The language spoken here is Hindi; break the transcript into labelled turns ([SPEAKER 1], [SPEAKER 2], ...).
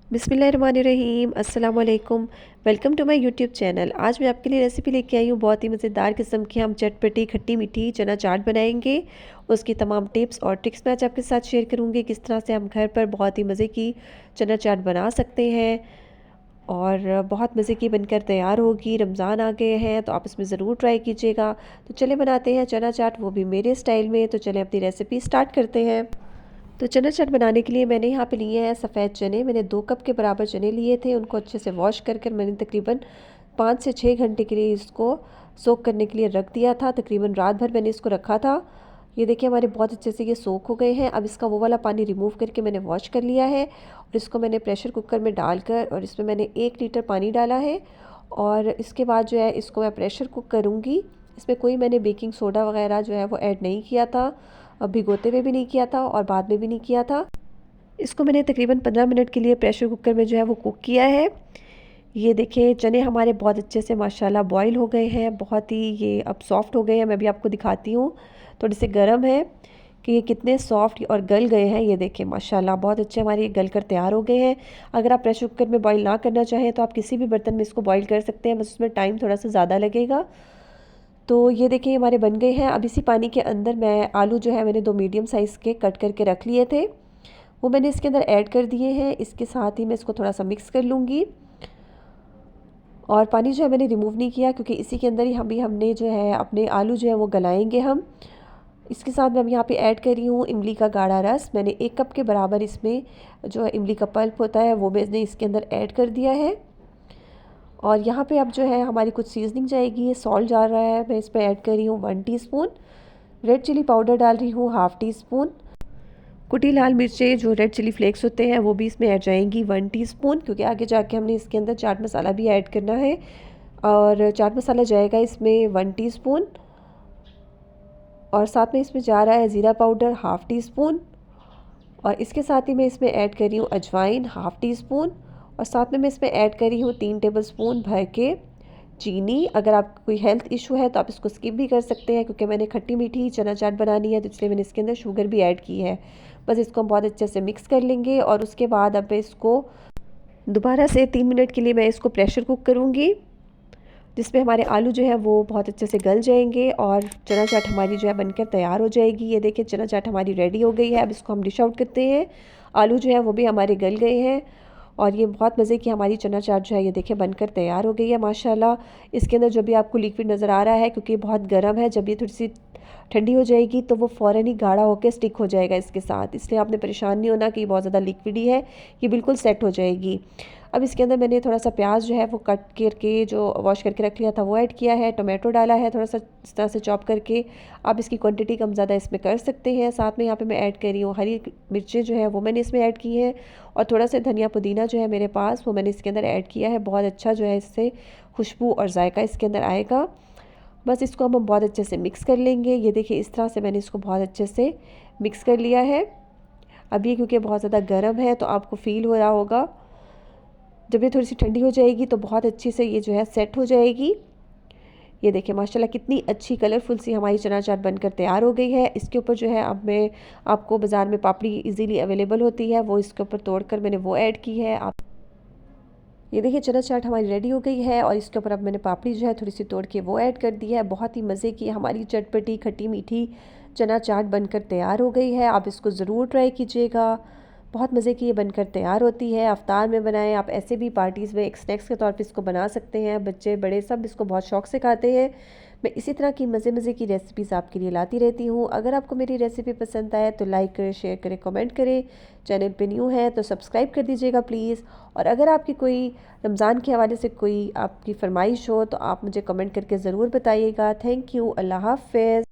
[SPEAKER 1] बिस्मिल्लाहिर्रहमानिर्रहीम, अस्सलाम वालेकुम। Welcome to my YouTube channel. आज मैं आपके लिए रेसिपी लेके आई हूँ। बहुत ही मज़ेदार किस्म की हम चटपटी खट्टी मीठी चना चाट बनाएंगे। उसकी तमाम टिप्स और ट्रिक्स मैं आज आपके साथ शेयर करूँगी, किस तरह से हम घर पर बहुत ही मज़े की चना चाट बना सकते हैं और बहुत मज़े की बनकर तैयार होगी। रमज़ान आ गए हैं तो आप इसमें ज़रूर ट्राई कीजिएगा। तो चले बनाते हैं चना चाट, वो भी मेरे स्टाइल में। तो चले अपनी रेसिपी स्टार्ट करते हैं। तो चना चाट बनाने के लिए मैंने यहाँ पे लिए हैं सफ़ेद चने। मैंने 2 कप के बराबर चने लिए थे। उनको अच्छे से वॉश कर कर मैंने तकरीबन 5 से 6 घंटे के लिए इसको सोक करने के लिए रख दिया था। तकरीबन रात भर मैंने इसको रखा था। ये देखिए हमारे बहुत अच्छे से ये सोक हो गए हैं। अब इसका वो वाला पानी रिमूव करके मैंने वॉश कर लिया है और इसको मैंने प्रेशर कुकर में डालकर और इसमें मैंने 1 लीटर पानी डाला है। और इसके बाद जो है इसको मैं प्रेशर कुक करूँगी। इसमें कोई मैंने बेकिंग सोडा वगैरह जो है वो ऐड नहीं किया था। भिगोते हुए भी नहीं किया था और बाद में भी नहीं किया था। इसको मैंने तकरीबन 15 मिनट के लिए प्रेशर कुकर में जो है वो कुक किया है। ये देखिए चने हमारे बहुत अच्छे से माशाल्लाह बॉईल हो गए हैं। बहुत ही ये अब सॉफ्ट हो गए हैं। मैं भी आपको दिखाती हूँ। थोड़े से गर्म है कि ये कितने सॉफ्ट और गल गए हैं। ये देखिए माशाल्लाह बहुत अच्छे हमारे ये गल कर तैयार हो गए हैं। अगर आप प्रेशर कुकर में बॉईल ना करना चाहें तो आप किसी भी बर्तन में इसको बॉईल कर सकते हैं, बस उसमें टाइम थोड़ा सा ज़्यादा लगेगा। तो ये देखिए हमारे बन गए हैं। अब इसी पानी के अंदर मैं आलू जो है मैंने 2 मीडियम साइज़ के कट करके रख लिए थे, वो मैंने इसके अंदर ऐड कर दिए हैं। इसके साथ ही मैं इसको थोड़ा सा मिक्स कर लूँगी और पानी जो है मैंने रिमूव नहीं किया क्योंकि इसी के अंदर ही हमने जो है अपने आलू जो है वो गलाएंगे हम। इसके साथ मैं यहाँ पे ऐड कर रही हूँ इमली का गाढ़ा रस। मैंने 1 कप के बराबर इसमें जो है इमली का पल्प होता है वो मैंने इसके अंदर ऐड कर दिया है। और यहाँ पे अब जो है हमारी कुछ सीजनिंग जाएगी। सॉल्ट जा रहा है, मैं इसमें ऐड कर रही हूँ 1 टीस्पून। रेड चिली पाउडर डाल रही हूँ ½ टीस्पून। कुटी लाल मिर्चें जो रेड चिली फ्लेक्स होते हैं वो भी इसमें ऐड जाएंगी 1 टीस्पून, क्योंकि आगे जाके हमने इसके अंदर चाट मसाला भी ऐड करना है। और चाट मसाला जाएगा इसमें 1 टीस्पून। और साथ में इसमें जा रहा है ज़ीरा पाउडर ½ टीस्पून। और इसके साथ ही मैं इसमें ऐड कर रही हूँ अजवाइन ½ टीस्पून। और साथ में मैं इसमें ऐड कर रही हूँ 3 टेबलस्पून भर के चीनी। अगर आपको कोई हेल्थ इशू है तो आप इसको स्किप भी कर सकते हैं, क्योंकि मैंने खट्टी मीठी चना चाट बनानी है तो इसलिए मैंने इसके अंदर शुगर भी ऐड की है। बस इसको हम बहुत अच्छे से मिक्स कर लेंगे और उसके बाद अब मैं इसको दोबारा से 3 मिनट के लिए मैं इसको प्रेशर कुक करूँगी, जिसमें हमारे आलू जो है वो बहुत अच्छे से गल जाएंगे और चना चाट हमारी जो है बनकर तैयार हो जाएगी। ये देखिए चना चाट हमारी रेडी हो गई है। अब इसको हम डिश आउट करते हैं। आलू जो है वो भी हमारे गल गए हैं और ये बहुत मज़े की हमारी चना चाट जो है ये देखिए बनकर तैयार हो गई है माशाल्लाह। इसके अंदर जो भी आपको लिक्विड नज़र आ रहा है, क्योंकि बहुत गर्म है, जब ये थोड़ी सी ठंडी हो जाएगी तो वो फ़ौरन ही गाढ़ा होकर स्टिक हो जाएगा इसके साथ। इसलिए आपने परेशान नहीं होना कि ये बहुत ज़्यादा लिक्विड ही है, ये बिल्कुल सेट हो जाएगी। अब इसके अंदर मैंने थोड़ा सा प्याज जो है वो कट करके जो वॉश करके रख लिया था वो ऐड किया है। टोमेटो डाला है थोड़ा सा इस तरह से चॉप करके। आप इसकी क्वांटिटी कम ज़्यादा इसमें कर सकते हैं। साथ में यहाँ पे मैं ऐड कर रही हूँ हरी मिर्चें जो है वो मैंने इसमें ऐड की हैं। और थोड़ा सा धनिया पुदीना जो है मेरे पास वो मैंने इसके अंदर ऐड किया है। बहुत अच्छा जो है इससे खुशबू और जायका इसके अंदर आएगा। बस इसको हम बहुत अच्छे से मिक्स कर लेंगे। ये देखिए इस तरह से मैंने इसको बहुत अच्छे से मिक्स कर लिया है। अब ये क्योंकि बहुत ज़्यादा गर्म है तो आपको फ़ील हो रहा होगा, जब ये थोड़ी सी ठंडी हो जाएगी तो बहुत अच्छी से ये जो है सेट हो जाएगी। ये देखिए माशाल्लाह कितनी अच्छी कलरफुल सी हमारी चना चाट बनकर तैयार हो गई है। इसके ऊपर जो है अब मैं आपको बाज़ार में पापड़ी इजीली अवेलेबल होती है, वो इसके ऊपर तोड़कर मैंने वो ऐड की है। आप ये देखिए चना चाट हमारी रेडी हो गई है और इसके ऊपर अब मैंने पापड़ी जो है थोड़ी सी तोड़ के वो ऐड कर दी है। बहुत ही मज़े की हमारी चटपटी खट्टी मीठी चना चाट बनकर तैयार हो गई है। आप इसको ज़रूर ट्राई कीजिएगा। बहुत मज़े की ये बनकर तैयार होती है। अफ्तार में बनाएं, आप ऐसे भी पार्टीज़ में एक स्नैक्स के तौर पे इसको बना सकते हैं। बच्चे बड़े सब इसको बहुत शौक से खाते हैं। मैं इसी तरह की मज़े की रेसिपीज़ आपके लिए लाती रहती हूँ। अगर आपको मेरी रेसिपी पसंद आए तो लाइक करें, शेयर करें, कमेंट करें। चैनल पे न्यू है तो सब्सक्राइब कर दीजिएगा प्लीज़। और अगर आपकी कोई रमज़ान के हवाले से कोई आपकी फरमाइश हो तो आप मुझे कमेंट करके ज़रूर बताइएगा। Thank you. अल्लाह हाफ़िज़।